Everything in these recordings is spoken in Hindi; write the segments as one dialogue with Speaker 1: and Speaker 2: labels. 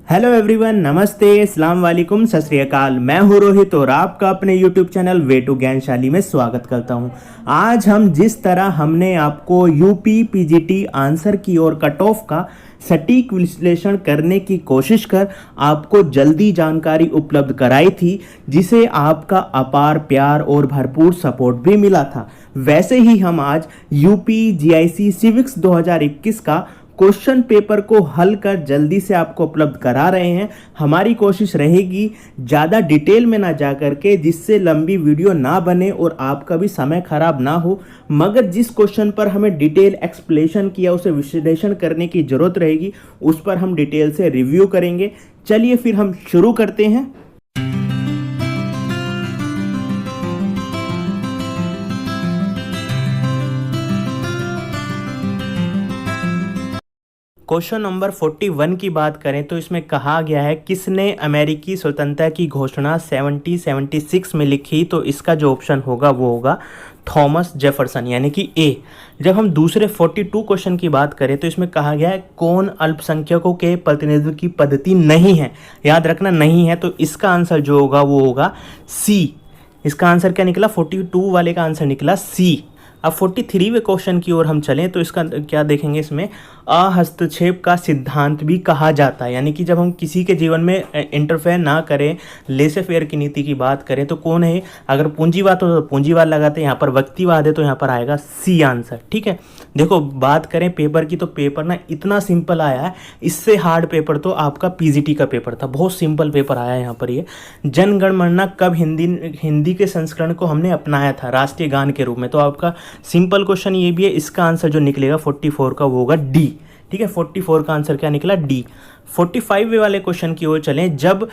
Speaker 1: हेलो एवरीवन, नमस्ते, अस्सलाम वालेकुम, सत श्री अकाल। मैं हूँ रोहित और आपका अपने यूट्यूब चैनल वे टू ज्ञानशाली में स्वागत करता हूँ। आज हम जिस तरह हमने आपको यूपी पीजीटी आंसर की और कट ऑफ का सटीक विश्लेषण करने की कोशिश कर आपको जल्दी जानकारी उपलब्ध कराई थी, जिसे आपका अपार प्यार और भरपूर सपोर्ट भी मिला था, वैसे ही हम आज यूपी जीआईसी सिविक्स 2021 का क्वेश्चन पेपर को हल कर जल्दी से आपको उपलब्ध करा रहे हैं। हमारी कोशिश रहेगी ज़्यादा डिटेल में ना जा करके, जिससे लंबी वीडियो ना बने और आपका भी समय खराब ना हो, मगर जिस क्वेश्चन पर हमें डिटेल एक्सप्लेनेशन किया उसे विश्लेषण करने की ज़रूरत रहेगी, उस पर हम डिटेल से रिव्यू करेंगे। चलिए फिर हम शुरू करते हैं। क्वेश्चन नंबर 41 की बात करें तो इसमें कहा गया है किसने अमेरिकी स्वतंत्रता की घोषणा 1776 में लिखी। तो इसका जो ऑप्शन होगा वो होगा थॉमस जेफरसन, यानी कि ए। जब हम दूसरे 42 क्वेश्चन की बात करें तो इसमें कहा गया है कौन अल्पसंख्यकों के प्रतिनिधित्व की पद्धति नहीं है। याद रखना नहीं है, तो इसका आंसर जो होगा वो होगा सी। इसका आंसर क्या निकला? 42 वाले का आंसर निकला सी। अब 43वें क्वेश्चन की ओर हम चलें तो इसका क्या देखेंगे, इसमें अहस्तक्षेप का सिद्धांत भी कहा जाता है, यानी कि जब हम किसी के जीवन में इंटरफेयर ना करें, लेसे फेयर की नीति की बात करें तो कौन है? अगर पूंजीवाद हो तो पूंजीवाद लगाते हैं, यहाँ पर व्यक्तिवाद है तो यहाँ पर आएगा सी आंसर। ठीक है, देखो बात करें पेपर की तो पेपर ना इतना सिंपल आया है, इससे हार्ड पेपर तो आपका पीजीटी का पेपर था। बहुत सिंपल पेपर आया है यहाँ पर। ये जनगणमना कब हिंदी के संस्करण को हमने अपनाया था राष्ट्रीय गान के रूप में? तो आपका सिंपल क्वेश्चन ये भी है। इसका आंसर जो निकलेगा 44 का वो होगा डी। ठीक है, 44 का आंसर क्या निकला? डी। 45वें वाले क्वेश्चन की ओर चलें। जब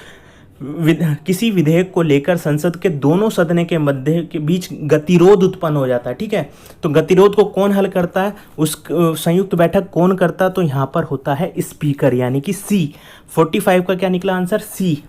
Speaker 1: किसी विधेयक को लेकर संसद के दोनों सदन के मध्य के बीच गतिरोध उत्पन्न हो जाता है, ठीक है, तो गतिरोध को कौन हल करता है? उस संयुक्त बैठक कौन करता है? तो यहाँ पर होता है स्पीकर, यानी कि सी। 45 का क्या निकला आंसर? सी।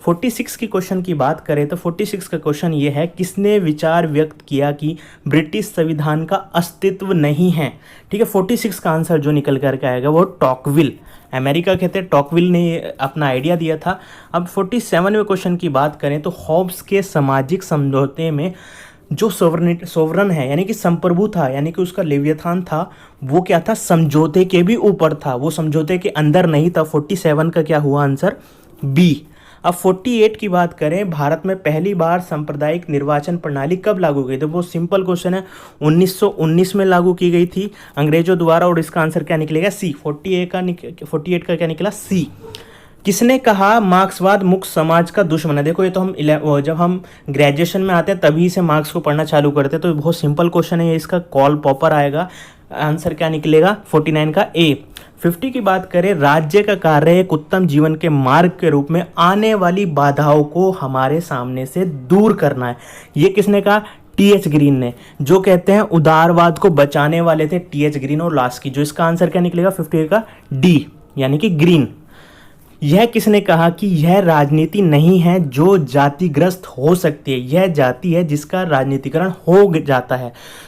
Speaker 1: 46 की क्वेश्चन की बात करें तो 46 का क्वेश्चन ये है किसने विचार व्यक्त किया कि ब्रिटिश संविधान का अस्तित्व नहीं है। ठीक है, 46 का आंसर जो निकल करके आएगा वो टॉकविल, अमेरिका कहते हैं, टॉकविल ने अपना आइडिया दिया था। अब 47वें क्वेश्चन की बात करें तो हॉब्स के सामाजिक समझौते में जो सोवरन है, यानी कि संप्रभु था, यानी कि उसका लेवियथान था, वो क्या था? समझौते के भी ऊपर था, वो समझौते के अंदर नहीं था। 47 का क्या हुआ आंसर? बी। अब 48 की बात करें, भारत में पहली बार सांप्रदायिक निर्वाचन प्रणाली कब लागू की गई? तो वो सिंपल क्वेश्चन है, 1919 में लागू की गई थी अंग्रेजों द्वारा, और इसका आंसर क्या निकलेगा? सी। 48 का क्या निकला? सी। किसने कहा मार्क्सवाद मुक्त समाज का दुश्मन है? देखो ये तो हम जब हम ग्रेजुएशन में आते हैं तभी से मार्क्स को पढ़ना चालू करते हैं, तो बहुत सिंपल क्वेश्चन है, इसका कॉल पॉपर आएगा। आंसर क्या निकलेगा? 49 का ए। 50 की बात करें, राज्य का कार्य एक उत्तम जीवन के मार्ग के रूप में आने वाली बाधाओं को हमारे सामने से दूर करना है। ये किसने कहा? टी.एच. ग्रीन ने, जो कहते हैं उदारवाद को बचाने वाले थे टी.एच. ग्रीन और लास्की। जो इसका आंसर क्या निकलेगा? 50 का डी, यानी कि ग्रीन। यह किसने कहा कि यह राजनीति नहीं है जो जातिग्रस्त हो सकती है, यह जाति है जिसका राजनीतिकरण हो जाता है।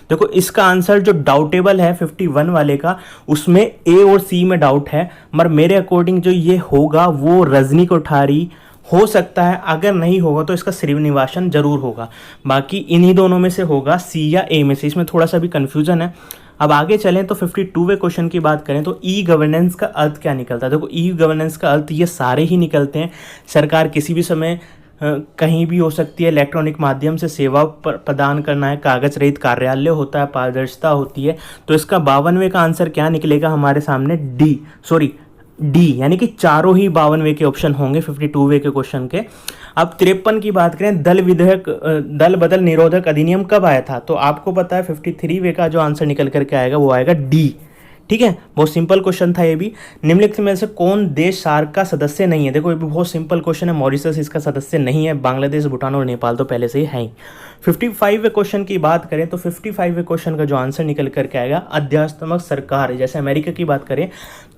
Speaker 1: देखो इसका आंसर जो डाउटेबल है 51 वाले का, उसमें ए और सी में डाउट है, मगर मेरे अकॉर्डिंग जो ये होगा वो रजनी कोठारी हो सकता है। अगर नहीं होगा तो इसका श्रीनिवासन जरूर होगा। बाकी इन्हीं दोनों में से होगा, सी या ए में से। इसमें थोड़ा सा भी कन्फ्यूजन है। अब आगे चलें तो 52वें क्वेश्चन की बात करें तो ई गवर्नेंस का अर्थ क्या निकलता है? देखो ई गवर्नेंस का अर्थ ये सारे ही निकलते हैं। सरकार किसी भी समय कहीं भी हो सकती है, इलेक्ट्रॉनिक माध्यम से सेवा प्रदान करना है, कागज रहित कार्यालय होता है, पारदर्शिता होती है। तो इसका 52वें का आंसर क्या निकलेगा हमारे सामने? डी, यानी कि चारों ही 52वें के ऑप्शन होंगे 52वें के क्वेश्चन के। अब 53 की बात करें, दल बदल निरोधक अधिनियम कब आया था? तो आपको पता है 53वें का जो आंसर निकल करके आएगा वो आएगा डी। ठीक है, बहुत सिंपल क्वेश्चन था ये भी। निम्नलिखित में से कौन देश सार्क का सदस्य नहीं है? देखो ये भी बहुत सिंपल क्वेश्चन है, मॉरिशस इसका सदस्य नहीं है, बांग्लादेश, भूटान और नेपाल तो पहले से ही है ही। 55वें क्वेश्चन की बात करें तो 55वें क्वेश्चन का जो आंसर निकल करके आएगा अध्यात्मक सरकार, जैसे अमेरिका की बात करें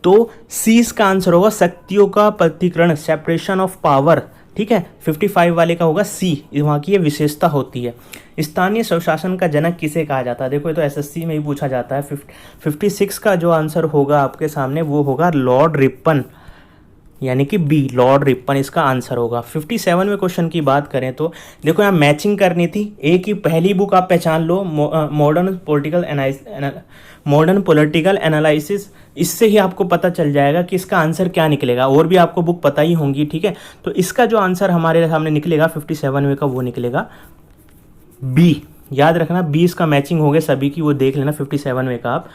Speaker 1: तो सी का आंसर होगा शक्तियों का पृथक्करण, सेपरेशन ऑफ पावर। ठीक है, 55 वाले का होगा सी, वहाँ की ये विशेषता होती है। स्थानीय स्वशासन का जनक किसे कहा जाता है? देखो ये तो एसएससी में ही पूछा जाता है। 56 का जो आंसर होगा आपके सामने वो होगा लॉर्ड रिपन। यानी कि बी लॉर्ड रिपन इसका आंसर होगा। 57वें क्वेश्चन की बात करें तो देखो यहाँ मैचिंग करनी थी। एक ही पहली बुक आप पहचान लो, मॉडर्न पॉलिटिकल एनालिसिस, इससे ही आपको पता चल जाएगा कि इसका आंसर क्या निकलेगा। और भी आपको बुक पता ही होंगी, ठीक है। तो इसका जो आंसर हमारे सामने निकलेगा 57वें का, वो निकलेगा बी। याद रखना बी इसका मैचिंग हो गया सभी की, वो देख लेना 57वें का आप।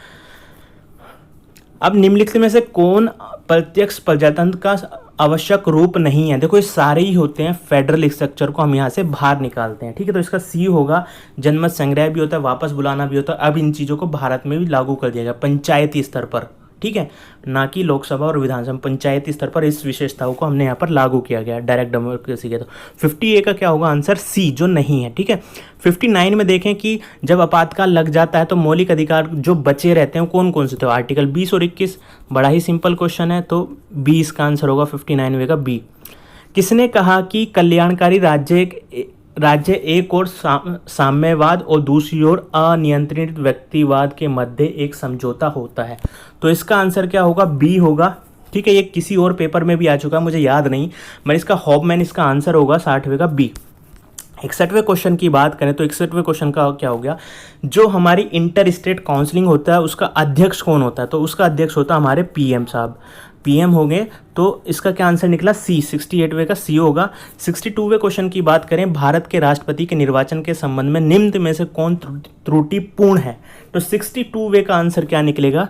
Speaker 1: अब निम्नलिखित में से कौन प्रत्यक्ष प्रजातंत्र का आवश्यक रूप नहीं है? देखो ये सारे ही होते हैं, फेडरल स्ट्रक्चर को हम यहाँ से बाहर निकालते हैं, ठीक है। तो इसका सी होगा, जनमत संग्रह भी होता है, वापस बुलाना भी होता है। अब इन चीज़ों को भारत में भी लागू कर दिया गया पंचायती स्तर पर, ठीक है, ना कि लोकसभा और विधानसभा, पंचायती स्तर पर इस विशेषताओं को हमने यहाँ पर लागू किया गया डायरेक्ट डेमोक्रेसी के। तो 50A का क्या होगा आंसर? सी, जो नहीं है, ठीक है। 59 में देखें कि जब आपातकाल लग जाता है तो मौलिक अधिकार जो बचे रहते हैं कौन कौन से? तो आर्टिकल 20 और 21। बड़ा ही सिंपल क्वेश्चन है, तो 20 का आंसर होगा 59वें का बी। किसने कहा कि कल्याणकारी राज्य एक और साम्यवाद और दूसरी ओर अनियंत्रित व्यक्तिवाद के मध्य एक समझौता होता है? तो इसका आंसर क्या होगा? बी होगा, ठीक है। ये किसी और पेपर में भी आ चुका है, मुझे याद नहीं, मगर इसका हॉबमैन इसका आंसर होगा 60वें का बी। 61वें क्वेश्चन की बात करें तो 61वें क्वेश्चन का क्या हो गया? जो हमारी इंटर स्टेट काउंसलिंग होता है उसका अध्यक्ष कौन होता है? तो उसका अध्यक्ष होता है हमारे पीएम साहब, पीएम हो गए। तो इसका क्या आंसर निकला? सी, 68वें का सी होगा। 62वें क्वेश्चन की बात करें, भारत के राष्ट्रपति के निर्वाचन के संबंध में निम्न में से कौन त्रुटिपूर्ण है? तो 62वें का आंसर क्या निकलेगा?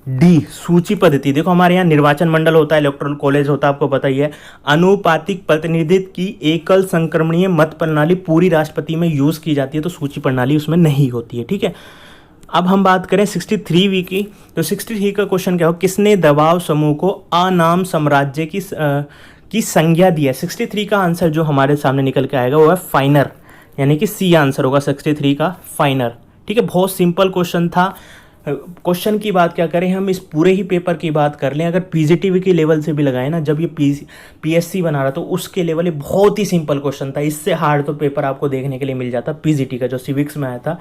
Speaker 1: डी, सूची पद्धति। देखो हमारे यहाँ निर्वाचन मंडल होता है, इलेक्टोरल कॉलेज होता है, आपको पता ही है। अनुपातिक प्रतिनिधित्व की एकल संक्रमणीय मत प्रणाली पूरी राष्ट्रपति में यूज की जाती है, तो सूची प्रणाली उसमें नहीं होती है, ठीक है। अब हम बात करें 63वीं की, तो 63 का क्वेश्चन क्या हो? किसने दबाव समूह को अनाम साम्राज्य की संज्ञा दी है? 63 का आंसर जो हमारे सामने निकल के आएगा वो है फाइनर, यानी कि सी आंसर होगा 63 का फाइनर, ठीक है। बहुत सिंपल क्वेश्चन था। क्वेश्चन की बात क्या करें, हम इस पूरे ही पेपर की बात कर लें, अगर पीजीटीवी के लेवल से भी लगाए ना, जब ये पीएससी बना रहा तो उसके लेवल ये बहुत ही सिंपल क्वेश्चन था। इससे हार्ड तो पेपर आपको देखने के लिए मिल जाता पीजीटी का, जो सिविक्स में आया था।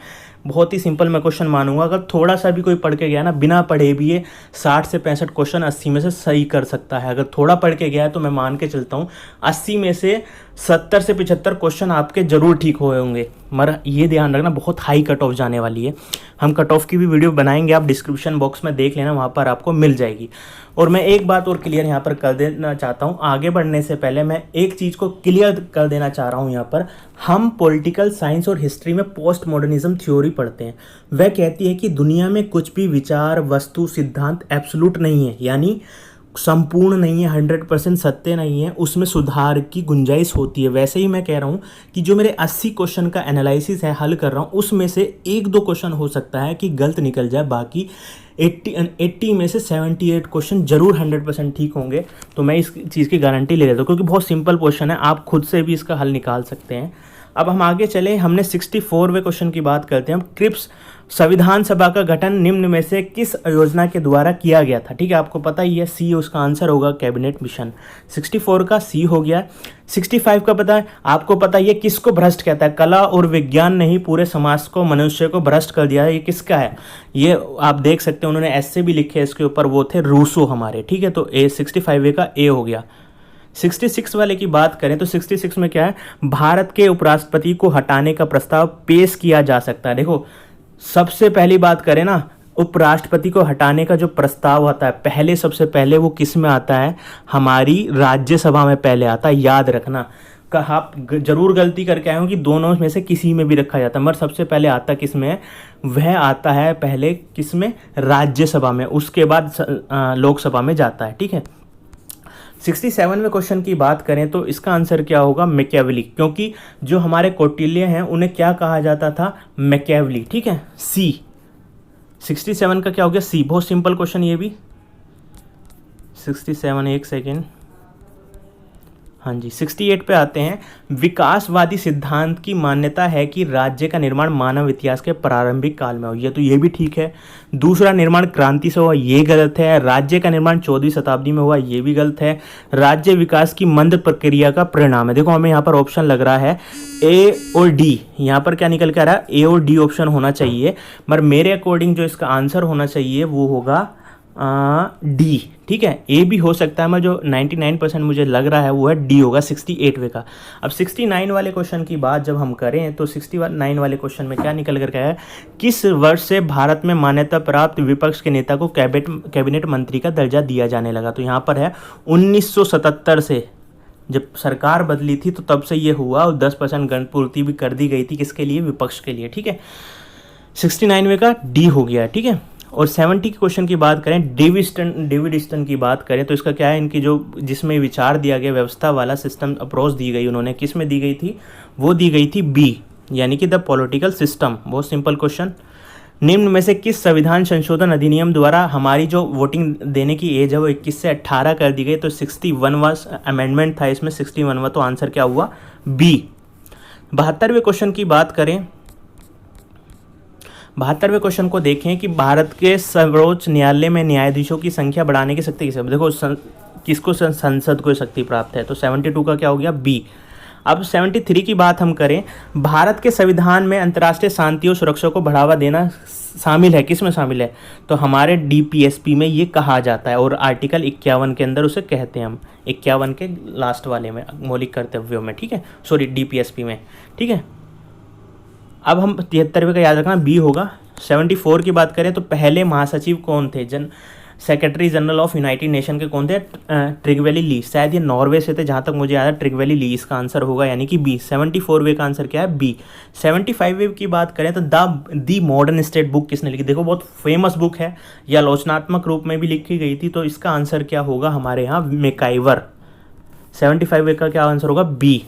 Speaker 1: बहुत ही सिंपल मैं क्वेश्चन मानूंगा। अगर थोड़ा सा भी कोई पढ़ के गया ना, बिना पढ़े भी ये 60 से 65 क्वेश्चन 80 में से सही कर सकता है। अगर थोड़ा पढ़ के गया है तो मैं मान के चलता हूँ 80 में से 70 से 75 क्वेश्चन आपके जरूर ठीक हुए होंगे। मगर ये ध्यान रखना, बहुत हाई कट ऑफ जाने वाली है। हम कट ऑफ की भी वीडियो बनाएंगे, आप डिस्क्रिप्शन बॉक्स में देख लेना, वहाँ पर आपको मिल जाएगी। और मैं एक बात और क्लियर यहाँ पर कर देना चाहता हूँ, आगे बढ़ने से पहले मैं एक चीज़ को क्लियर कर देना चाह रहा हूँ। यहाँ पर हम पॉलिटिकल साइंस और हिस्ट्री में पोस्ट मॉडर्निज्म थ्योरी पढ़ते हैं। वह कहती है कि दुनिया में कुछ भी विचार, वस्तु, सिद्धांत एब्सोल्यूट नहीं है, यानी संपूर्ण नहीं है, 100% सत्य नहीं है, उसमें सुधार की गुंजाइश होती है। वैसे ही मैं कह रहा हूँ कि जो मेरे 80 क्वेश्चन का एनालिसिस है, हल कर रहा हूँ, उसमें से 1-2 क्वेश्चन हो सकता है कि गलत निकल जाए, बाकी 80 में से 78 क्वेश्चन जरूर 100% ठीक होंगे। तो मैं इस चीज़ की गारंटी ले लेता हूँ, क्योंकि बहुत सिंपल क्वेश्चन है, आप खुद से भी इसका हल निकाल सकते हैं। अब हम आगे चले, हमने 64वें क्वेश्चन की बात करते हैं। हम क्रिप्स संविधान सभा का गठन निम्न में से किस योजना के द्वारा किया गया था? ठीक है, आपको पता ही है, सी उसका आंसर होगा कैबिनेट मिशन। 64 का सी हो गया। 65 का पता है, आपको पता ही है किसको भ्रष्ट कहता है? कला और विज्ञान ने ही पूरे समाज को, मनुष्य को भ्रष्ट कर दिया है। ये किसका है? ये आप देख सकते हैं, उन्होंने ऐसे भी लिखे इसके ऊपर, वो थे रूसो हमारे, ठीक है। तो ए 65 का ए हो गया। 66 वाले की बात करें तो 66 में क्या है? भारत के उपराष्ट्रपति को हटाने का प्रस्ताव पेश किया जा सकता है। देखो सबसे पहली बात करें ना, उपराष्ट्रपति को हटाने का जो प्रस्ताव आता है, पहले सबसे पहले वो किस में आता है? हमारी राज्यसभा में पहले आता है। याद रखना, आप जरूर गलती करके आए हो कि दोनों में से किसी में भी रखा जाता है, मगर सबसे पहले आता किस में है? वह आता है पहले किस में? राज्यसभा में, उसके बाद लोकसभा में जाता है, ठीक है। 67वें क्वेश्चन की बात करें तो इसका आंसर क्या होगा? मैकियावेली, क्योंकि जो हमारे कौटिल्य हैं उन्हें क्या कहा जाता था? मैकियावेली, ठीक है। सी 67 का क्या हो गया? सी। बहुत सिंपल क्वेश्चन ये भी। 67, एक सेकेंड, हाँ जी, 68 पे आते हैं। विकासवादी सिद्धांत की मान्यता है कि राज्य का निर्माण मानव इतिहास के प्रारंभिक काल में हो, ये तो ये भी ठीक है। दूसरा, निर्माण क्रांति से हुआ, ये गलत है। राज्य का निर्माण 14वीं शताब्दी में हुआ, ये भी गलत है। राज्य विकास की मंद प्रक्रिया का परिणाम है। देखो हमें यहाँ पर ऑप्शन लग रहा है ए और डी, यहाँ पर क्या निकल के आ रहा है? ए और डी ऑप्शन होना चाहिए, मगर मेरे अकॉर्डिंग जो इसका आंसर होना चाहिए वो होगा डी, ठीक है। ए भी हो सकता है, मैं जो 99% मुझे लग रहा है वो है डी होगा 68वें का। अब 69 वाले क्वेश्चन की बात जब हम करें तो 69 वाले क्वेश्चन में क्या निकल कर के आया, किस वर्ष से भारत में मान्यता प्राप्त विपक्ष के नेता को कैबिनेट मंत्री का दर्जा दिया जाने लगा? तो यहाँ पर है 1977 से, जब सरकार बदली थी तो तब से ये हुआ, और 10% गणपूर्ति भी कर दी गई थी, किसके लिए? विपक्ष के लिए, ठीक है। 69वें का डी हो गया, ठीक है। और 70 के क्वेश्चन की बात करें, डेविड स्टन की बात करें तो इसका क्या है, इनकी जो जिसमें विचार दिया गया, व्यवस्था वाला सिस्टम अप्रोच दी गई, उन्होंने किस में दी गई थी? वो दी गई थी बी, यानी कि द पॉलिटिकल सिस्टम। बहुत सिंपल क्वेश्चन। निम्न में से किस संविधान संशोधन अधिनियम द्वारा हमारी जो वोटिंग देने की एज है वो 21 से 18 कर दी गई? तो 61वां अमेंडमेंट था इसमें, 61वां, तो आंसर क्या हुआ? बी। 72वें क्वेश्चन की बात करें, 72वें क्वेश्चन को देखें कि भारत के सर्वोच्च न्यायालय में न्यायाधीशों की संख्या बढ़ाने की शक्ति किसे? देखो किसको? संसद को शक्ति प्राप्त है, तो 72 का क्या हो गया? बी। अब 73 की बात हम करें, भारत के संविधान में अंतर्राष्ट्रीय शांति और सुरक्षा को बढ़ावा देना शामिल है, किस में शामिल है? तो हमारे डीपीएसपी में ये कहा जाता है, और आर्टिकल 51 के अंदर उसे कहते हैं हम, 51 के लास्ट वाले में, मौलिक कर्तव्यों में, ठीक है, सॉरी डीपीएसपी में, ठीक है। अब हम 73वें का याद रखना, बी होगा। 74 की बात करें तो पहले महासचिव कौन थे? Secretary general of United nation के कौन थे? ट्रिगवेली ली, शायद ये नॉर्वे से थे जहाँ तक मुझे याद है, ट्रिगवेली ली इसका आंसर होगा, यानी कि बी। 74वें का आंसर क्या है? बी। 75वें की बात करें तो दी मॉडर्न स्टेट बुक किसने लिखी? देखो बहुत फेमस बुक है, या आलोचनात्मक रूप में भी लिखी गई थी, तो इसका आंसर क्या होगा हमारे यहाँ? मैकाइवर। 75वें का क्या आंसर होगा? बी।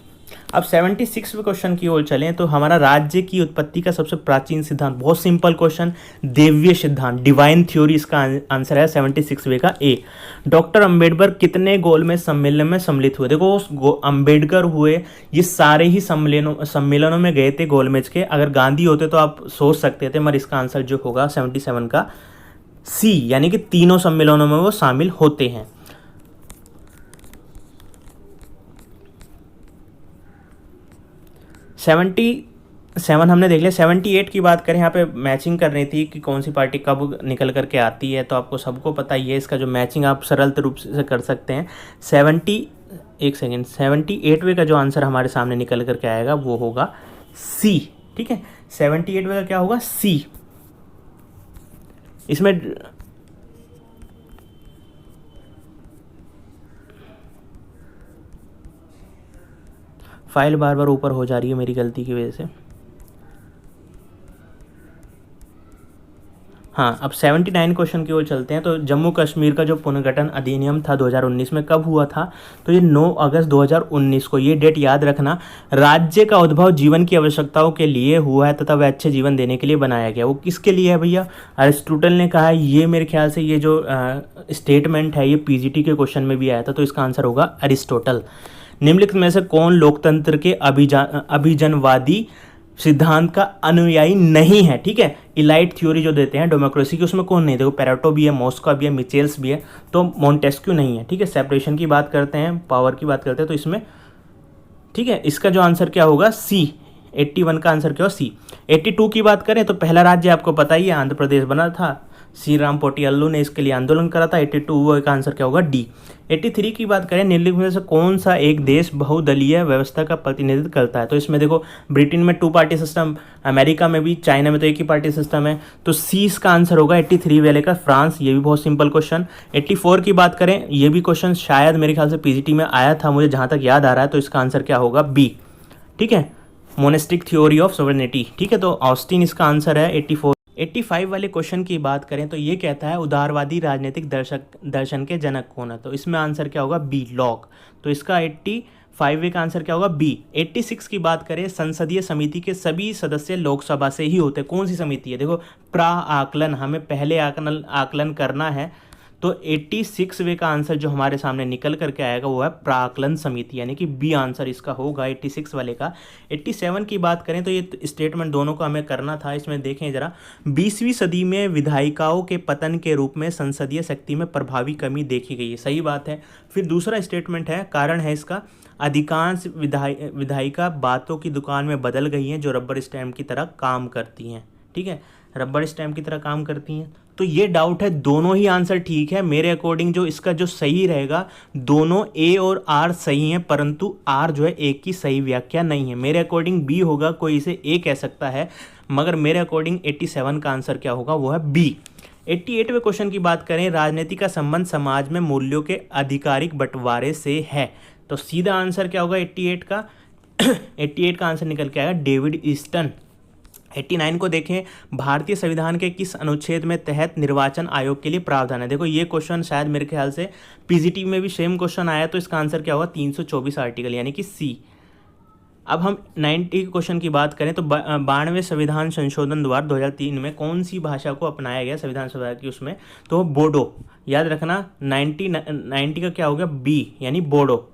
Speaker 1: अब 76वें क्वेश्चन की ओर चलें तो हमारा राज्य की उत्पत्ति का सबसे प्राचीन सिद्धांत, बहुत सिंपल क्वेश्चन, देवीय सिद्धांत, डिवाइन थ्योरी, इसका आंसर है 76वें का ए। डॉक्टर अंबेडकर कितने गोलमेज सम्मेलन में सम्मिलित हुए? देखो अंबेडकर हुए, ये सारे ही सम्मेलनों में गए थे गोलमेज के। अगर गांधी होते तो आप सोच सकते थे, मगर इसका आंसर जो होगा 77 का सी, यानी कि तीनों सम्मेलनों में वो शामिल होते हैं। 77 हमने देख लिया। 78 की बात करें, यहाँ पे मैचिंग करनी थी कि कौन सी पार्टी कब निकल करके आती है, तो आपको सबको पता ही है, इसका जो मैचिंग आप सरल रूप से कर सकते हैं। 78वें का जो आंसर हमारे सामने निकल करके आएगा वो होगा सी, ठीक है। 78वें का क्या होगा? सी। इसमें फाइल बार बार ऊपर हो जा रही है मेरी गलती की वजह से। हाँ, अब 79 क्वेश्चन की ओर चलते हैं। तो जम्मू कश्मीर का जो पुनर्गठन अधिनियम था 2019 में, कब हुआ था? तो ये 9 अगस्त 2019 को, ये डेट याद रखना। राज्य का उद्भव जीवन की आवश्यकताओं के लिए हुआ है तथा वह अच्छे जीवन देने के लिए बनाया गया। वो किसके लिए है भैया? अरिस्टोटल ने कहा है। ये मेरे ख्याल से ये जो स्टेटमेंट है ये पीजीटी के क्वेश्चन में भी आया था, तो इसका आंसर होगा अरिस्टोटल। निम्नलिखित में से कौन लोकतंत्र के अभिजनवादी सिद्धांत का अनुयायी नहीं है? ठीक है, इलाइट थ्योरी जो देते हैं डेमोक्रेसी की, उसमें कौन नहीं? देखो पेरेटो भी है, मॉस्को भी है, मिचेल्स भी है, तो मॉन्टेस्क्यू नहीं है। ठीक है, सेपरेशन की बात करते हैं, पावर की बात करते हैं, तो इसमें ठीक है, इसका जो आंसर क्या होगा? सी। 81 का आंसर क्या होगा? सी। 82 की बात करें तो पहला राज्य आपको पता ही है, आंध्र प्रदेश बना था, श्री राम पोटियल्लू ने इसके लिए आंदोलन करा था। 82 का आंसर क्या होगा? डी। 83 की बात करें, निम्नलिखित में से कौन सा एक देश बहुदलीय व्यवस्था का प्रतिनिधित्व करता है? तो इसमें देखो ब्रिटेन में 2 पार्टी सिस्टम, अमेरिका में भी, चाइना में तो एक ही पार्टी सिस्टम है, तो सी इसका आंसर होगा 83 वाले का फ्रांस। ये भी बहुत सिंपल क्वेश्चन। 84 की बात करें, ये भी क्वेश्चन शायद मेरे ख्याल से पीजीटी में आया था, मुझे जहाँ तक याद आ रहा है, तो इसका आंसर क्या होगा? बी। ठीक है, मोनेस्टिक थ्योरी ऑफ सोवरेनिटी। ठीक है, तो ऑस्टिन इसका आंसर है 84। 85 वाले क्वेश्चन की बात करें तो ये कहता है उदारवादी राजनीतिक दर्शन के जनक कौन है? तो इसमें आंसर क्या होगा? B, Locke. तो इसका 85 का आंसर क्या होगा? बी। 86 की बात करें, संसदीय समिति के सभी सदस्य लोकसभा से ही होते हैं। कौन सी समिति है? देखो आकलन, हमें पहले आकलन करना है, तो 86वें का आंसर जो हमारे सामने निकल करके आएगा वो है प्राकलन समिति, यानी कि बी आंसर इसका होगा 86 वाले का। 87 की बात करें तो ये स्टेटमेंट दोनों को हमें करना था, इसमें देखें जरा। 20वीं सदी में विधायिकाओं के पतन के रूप में संसदीय शक्ति में प्रभावी कमी देखी गई है, सही बात है। फिर दूसरा स्टेटमेंट है, कारण है इसका, अधिकांश विधायिका बातों की दुकान में बदल गई हैं जो रबर स्टैम्प की तरह काम करती हैं। ठीक है, रबर स्टैम्प की तरह काम करती हैं। तो ये डाउट है, दोनों ही आंसर ठीक है मेरे अकॉर्डिंग। जो इसका जो सही रहेगा, दोनों ए और आर सही हैं, परंतु आर जो है ए की सही व्याख्या नहीं है। मेरे अकॉर्डिंग बी होगा, कोई इसे ए कह सकता है, मगर मेरे अकॉर्डिंग 87 का आंसर क्या होगा, वो है बी। 88वें क्वेश्चन की बात करें, राजनीति का संबंध समाज में मूल्यों के आधिकारिक बंटवारे से है। तो सीधा आंसर क्या होगा 88 का 88 का आंसर निकल के आएगा डेविड ईस्टन। 89 को देखें, भारतीय संविधान के किस अनुच्छेद में तहत निर्वाचन आयोग के लिए प्रावधान है। देखो ये क्वेश्चन शायद मेरे ख्याल से पीजीटी में भी सेम क्वेश्चन आया, तो इसका आंसर क्या होगा 324 आर्टिकल यानी कि सी। अब हम 90 क्वेश्चन की बात करें तो 92वें संविधान संशोधन द्वारा 2003 में कौन सी भाषा को अपनाया गया संविधान सभा की, उसमें तो बोडो। याद रखना 90 का क्या हो गया बी यानी बोडो।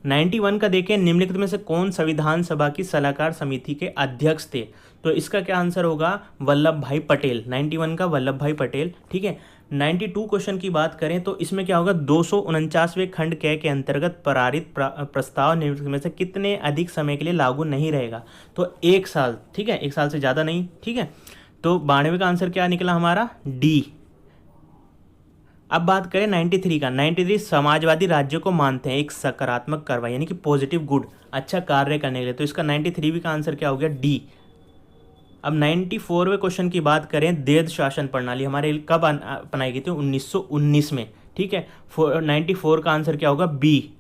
Speaker 1: 91 का देखें, निम्नलिखित में से कौन संविधान सभा की सलाहकार समिति के अध्यक्ष थे। तो इसका क्या आंसर होगा वल्लभ भाई पटेल। 91 का वल्लभ भाई पटेल, ठीक है। 92 क्वेश्चन की बात करें तो इसमें क्या होगा 249वें खंड के अंतर्गत पारित प्रस्ताव निम्नलिखित में से कितने अधिक समय के लिए लागू नहीं रहेगा। तो 1 साल, ठीक है, 1 साल से ज़्यादा नहीं, ठीक है। तो 92 का आंसर क्या निकला हमारा डी। अब बात करें 93 का। 93 समाजवादी राज्य को मानते हैं एक सकारात्मक कार्रवाई यानी कि पॉजिटिव गुड, अच्छा कार्य करने के लिए। तो इसका 93 का आंसर क्या हो गया डी। अब 94वें क्वेश्चन की बात करें, द्वैध शासन प्रणाली हमारे कब अपनाई गई थी 1919 में, ठीक है। 94 का आंसर क्या होगा बी।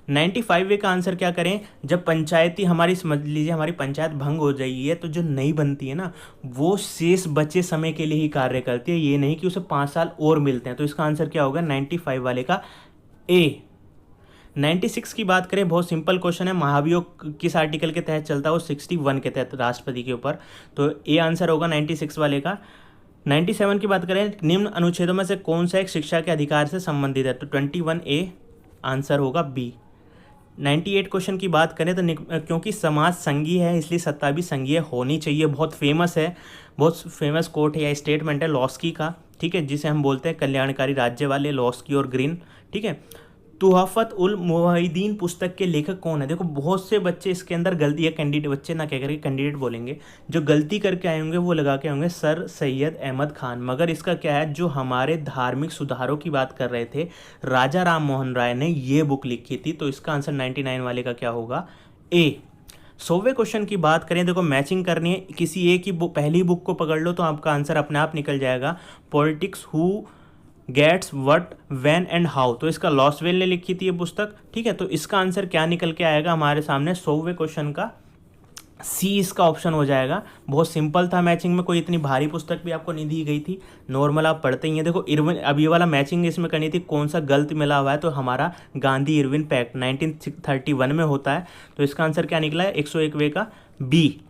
Speaker 1: 95वें का आंसर क्या करें, जब पंचायती हमारी समझ लीजिए हमारी पंचायत भंग हो जाएगी है तो जो नई बनती है ना वो शेष बचे समय के लिए ही कार्य करती है, ये नहीं कि उसे 5 साल और मिलते हैं। तो इसका आंसर क्या होगा 95 वाले का ए। 96 की बात करें, बहुत सिंपल क्वेश्चन है, महाभियोग किस आर्टिकल के तहत चलता है, वो 61 के तहत राष्ट्रपति के ऊपर। तो ए आंसर होगा 96 वाले का। 97 की बात करें, निम्न अनुच्छेदों में से कौन सा एक शिक्षा के अधिकार से संबंधित है। तो 21A आंसर होगा बी। 98 क्वेश्चन की बात करें तो क्योंकि समाज संघीय है इसलिए सत्ता भी संघीय होनी चाहिए। बहुत फेमस है, बहुत फेमस कोट है या स्टेटमेंट है लॉस्की का, ठीक है, जिसे हम बोलते हैं कल्याणकारी राज्य वाले, लॉस्की और ग्रीन, ठीक है। तुहफत उल मुवहिदीन पुस्तक के लेखक कौन है। देखो बहुत से बच्चे इसके अंदर गलती या कैंडिडेट, बच्चे ना कह करके कैंडिडेट बोलेंगे, जो गलती करके आए होंगे वो लगा के होंगे सर सैयद अहमद खान, मगर इसका क्या है, जो हमारे धार्मिक सुधारों की बात कर रहे थे राजा राम मोहन राय ने ये बुक लिखी थी। तो इसका आंसर 99 वाले का क्या होगा ए। 100वें क्वेश्चन की बात करें, देखो मैचिंग करनी है, किसी एक ही पहली बुक को पकड़ लो तो आपका आंसर अपने आप निकल जाएगा। Politics who gets what when and how, तो इसका लॉसवेल ने लिखी थी ये पुस्तक, ठीक है। तो इसका आंसर क्या निकल के आएगा हमारे सामने 100वें क्वेश्चन का सी इसका ऑप्शन हो जाएगा। बहुत सिंपल था मैचिंग में, कोई इतनी भारी पुस्तक भी आपको नहीं दी गई थी, नॉर्मल आप पढ़ते ही हैं। देखो इरविन, अब ये वाला मैचिंग इसमें करनी थी, कौन सा गलत मिला हुआ है, तो हमारा गांधी इरविन पैक्ट 1931 में होता है। तो इसका आंसर क्या निकला है 101वें का बी।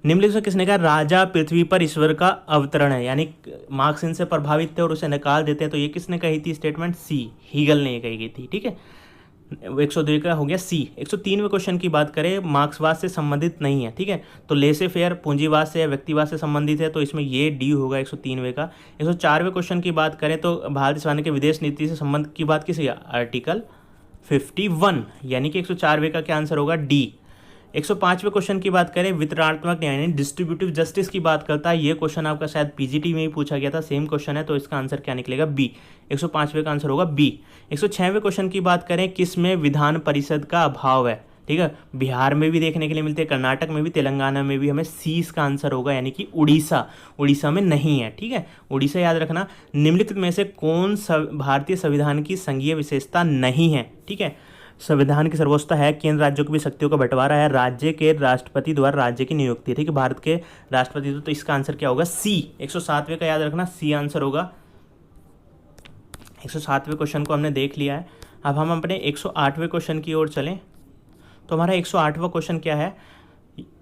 Speaker 1: निम्नलिखित में किसने कहा राजा पृथ्वी पर ईश्वर का अवतरण है, यानी मार्क्स इनसे प्रभावित थे और उसे निकाल देते हैं। तो ये किसने कही थी स्टेटमेंट सी, हीगल ने ये कही गई थी, ठीक है। 102 का हो गया सी। 103वें क्वेश्चन की बात करें, मार्क्सवाद से संबंधित नहीं है, ठीक है, तो लेसे फेयर पूंजीवाद से या व्यक्तिवाद से संबंधित है, तो इसमें ये डी होगा 103वें का। 104वें क्वेश्चन की बात करें तो भारतीय सेना के विदेश नीति से संबंध की बात किसी आर्टिकल 51 यानी कि 104वें का क्या आंसर होगा डी। 105वें क्वेश्चन की बात करें, वितरणात्मक न्याय यानी डिस्ट्रीब्यूटिव जस्टिस की बात करता है। ये क्वेश्चन आपका शायद पीजीटी में ही पूछा गया था, सेम क्वेश्चन है, तो इसका आंसर क्या निकलेगा बी। 105वें का आंसर होगा बी। 106वें क्वेश्चन की बात करें, किस में विधान परिषद का अभाव है, ठीक है, बिहार में भी देखने के लिए मिलते हैं, कर्नाटक में भी, तेलंगाना में भी, हमें सी इसका आंसर होगा यानी कि उड़ीसा। उड़ीसा में नहीं है, ठीक है, उड़ीसा याद रखना। निम्नलिखित में से कौन भारतीय संविधान की संघीय विशेषता नहीं है, ठीक है। संविधान की सर्वोच्चता है, केंद्र राज्यों की भी शक्तियों का बंटवारा है, राज्य के राष्ट्रपति द्वारा राज्य की नियुक्ति, ठीक है, भारत के राष्ट्रपति। तो इसका आंसर क्या होगा सी। 107वें का याद रखना सी आंसर होगा। 107वें क्वेश्चन को हमने देख लिया है। अब हम अपने 108वें क्वेश्चन की ओर चलें। तो हमारा 108वां क्वेश्चन क्या है,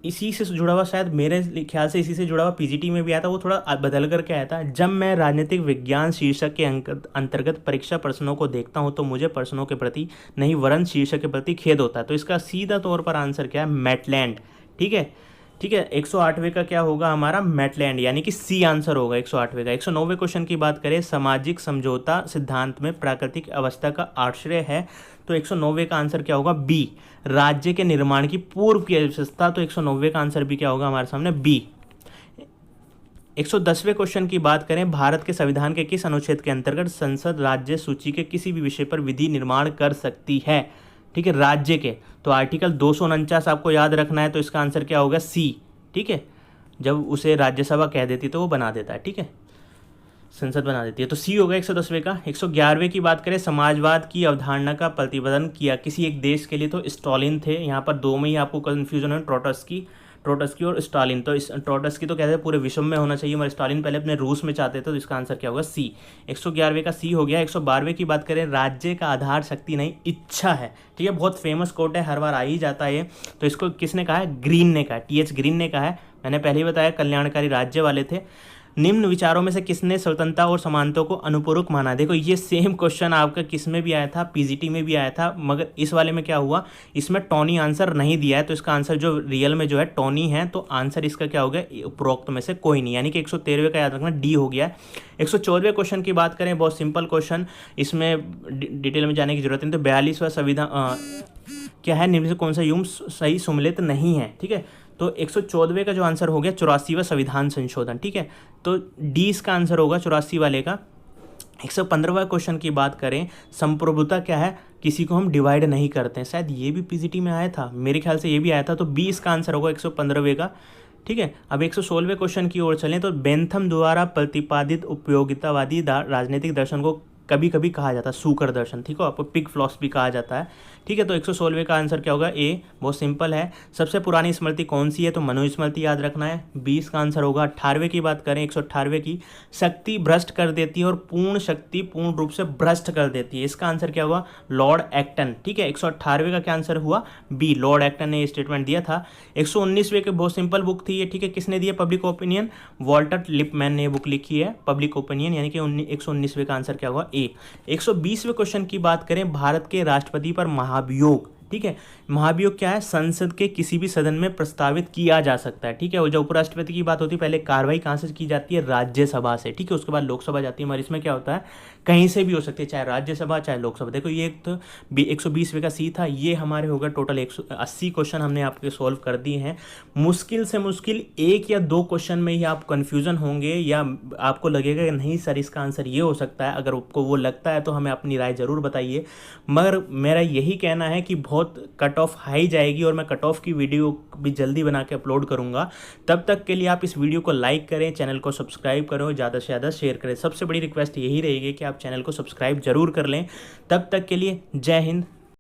Speaker 1: इसी से जुड़ा हुआ, शायद मेरे ख्याल से इसी से जुड़ा हुआ पीजीटी में भी आया था, वो थोड़ा बदल करके आया था। जब मैं राजनीतिक विज्ञान शीर्षक के अंतर्गत परीक्षा प्रश्नों को देखता हूं तो मुझे प्रश्नों के प्रति नहीं वरन शीर्षक के प्रति खेद होता है। तो इसका सीधा तौर पर आंसर क्या है मैटलैंड, ठीक है, ठीक है। 108वें का क्या होगा हमारा मैटलैंड यानी कि सी आंसर होगा 108वें का। 109वें क्वेश्चन की बात करें, सामाजिक समझौता सिद्धांत में प्राकृतिक अवस्था का आश्रय है, तो 109वें का आंसर क्या होगा बी। राज्य के निर्माण की पूर्व की अवस्था, तो 109वें का आंसर भी क्या होगा हमारे सामने बी। 110वें क्वेश्चन की बात करें, भारत के संविधान के किस अनुच्छेद के अंतर्गत संसद राज्य सूची के किसी भी विषय पर विधि निर्माण कर सकती है? ठीक है, राज्य के, तो आर्टिकल 249 आपको याद रखना है, तो इसका आंसर क्या होगा? सी। ठीक है, जब उसे राज्यसभा कह देती तो वो बना देता है, ठीक है, संसद बना देती है, तो सी होगा 110वें का। 111वें की बात करें, समाजवाद की अवधारणा का प्रतिपादन किया किसी एक देश के लिए, तो स्टालिन थे। यहाँ पर दो में ही आपको कन्फ्यूजन है, ट्रोट्स्की और स्टालिन। तो इस ट्रोट्स्की तो कहते हैं पूरे विश्व में होना चाहिए, मगर स्टालिन पहले अपने रूस में चाहते थे, तो इसका आंसर क्या होगा? सी। 111वें का सी हो गया। 112वें की बात करें, राज्य का आधार शक्ति नहीं इच्छा है। ठीक है, बहुत फेमस कोट है, हर बार आ ही जाता है ये। तो इसको किसने कहा है? ग्रीन ने कहा, TH ग्रीन ने कहा है। मैंने पहले ही बताया कल्याणकारी राज्य वाले थे। निम्न विचारों में से किसने स्वतंत्रता और समानता को अनुपूरक माना? देखो ये सेम क्वेश्चन आपका किस में भी आया था, PGT में भी आया था, मगर इस वाले में क्या हुआ, इसमें टॉनी आंसर नहीं दिया है, तो इसका आंसर जो रियल में जो है टॉनी है, तो आंसर इसका क्या हो गया? उपरोक्त में से कोई नहीं, यानी कि 113वें का याद रखना, डी हो गया है। 114वें क्वेश्चन की बात करें, बहुत सिंपल क्वेश्चन, इसमें डिटेल में जाने की जरूरत नहीं। तो 42वां संविधान क्या है? निम्न से कौन सा युग्म सही सुमेलित नहीं है? ठीक है, तो 114वें का जो आंसर हो गया 84वां संविधान संशोधन। ठीक है, तो डी इसका आंसर होगा 84 वाले का। 115वां क्वेश्चन की बात करें, संप्रभुता क्या है? किसी को हम डिवाइड नहीं करते हैं, शायद ये भी PGT में आया था, मेरे ख्याल से ये भी आया था, तो बी इसका आंसर होगा 115वें का। ठीक है, अब 116वें क्वेश्चन की ओर चलें, तो बेंथम द्वारा प्रतिपादित उपयोगितावादी राजनीतिक दर्शन को कभी कभी कहा जाता है सूकर दर्शन। ठीक है, आपको पिग फिलॉसफी कहा जाता है। ठीक है, तो 116वें का आंसर क्या होगा? ए। बहुत सिंपल है। सबसे पुरानी स्मृति कौन सी है? तो मनुस्मृति याद रखना है, 20 का आंसर होगा। 18वें की बात करें, 118वें की, शक्ति भ्रष्ट कर देती है और पूर्ण शक्ति पूर्ण रूप से भ्रष्ट कर देती है, इसका आंसर क्या होगा? Lord Acton. ठीक है, 118वें का क्या आंसर हुआ? बी, लॉर्ड एक्टन ने ये स्टेटमेंट दिया था। 119वें की बहुत सिंपल बुक थी ये। ठीक है, किसने दिया? पब्लिक ओपिनियन, वॉल्टर लिपमैन ने बुक लिखी है पब्लिक ओपिनियन, यानी कि 119वें का आंसर क्या होगा? ए। 120वें क्वेश्चन की बात करें, भारत के राष्ट्रपति पर महाभियोग। ठीक है, महाभियोग क्या है? संसद के किसी भी सदन में प्रस्तावित किया जा सकता है। ठीक है, और जब उपराष्ट्रपति की बात होती है, पहले कार्रवाई कहाँ से की जाती है? राज्यसभा से। ठीक है, उसके बाद लोकसभा जाती है, मगर इसमें क्या होता है? कहीं से भी हो सकती है, चाहे राज्यसभा चाहे लोकसभा। देखो ये एक तो 120वें का सी था, ये हमारे होगा टोटल 180 क्वेश्चन हमने आपके सॉल्व कर दिए हैं। मुश्किल से मुश्किल 1 या 2 क्वेश्चन में ही आप कन्फ्यूजन होंगे, या आपको लगेगा कि नहीं सर इसका आंसर ये हो सकता है। अगर आपको वो लगता है तो हमें अपनी राय जरूर बताइए, मगर मेरा यही कहना है कि बहुत कट ऑफ हाई जाएगी, और मैं कट ऑफ की वीडियो भी जल्दी बना के अपलोड करूंगा। तब तक के लिए आप इस वीडियो को लाइक करें, चैनल को सब्सक्राइब करें, ज़्यादा से ज़्यादा शेयर करें। सबसे बड़ी रिक्वेस्ट यही रहेगी कि आप चैनल को सब्सक्राइब जरूर कर लें। तब तक के लिए जय हिंद,